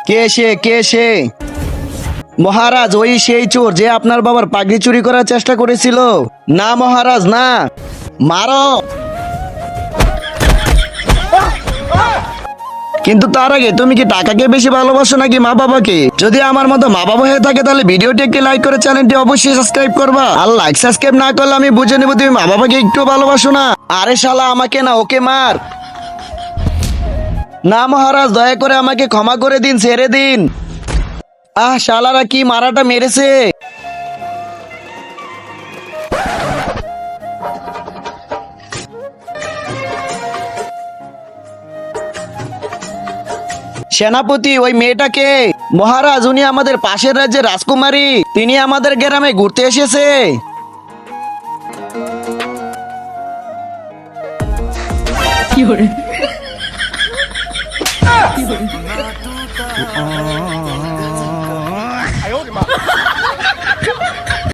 কে সে? মহারাজ, ওই সেই চোর যে আপনার বাবার পাগড়ি চুরি করার চেষ্টা করেছিল। না মহারাজ, না, মারো। কিন্তু তার আগে তুমি কি টাকাকে বেশি ভালোবাসো নাকি মা বাবাকে? যদি আমার মতো মা বাবা হয়ে থাকে তাহলে ভিডিওটি একটি লাইক করে চ্যানেলটি অবশ্যই সাবস্ক্রাইব করবা। আর লাইক সাবস্ক্রাইব না করলে আমি বুঝে নেবো তুমি মা বাবাকে একটু ভালোবাসো না। আরে শালা, আমাকে না, ওকে মার। না মহারাজ, দয়া করে আমাকে ক্ষমা করে দিন, ছেড়ে দিন। শালারা কি মারাটা মেরেছে। সেনাপতি, ওই মেয়েটাকে? মহারাজ, উনি আমাদের পাশের রাজ্যের রাজকুমারী। তিনি আমাদের গ্রামে ঘুরতে এসেছে।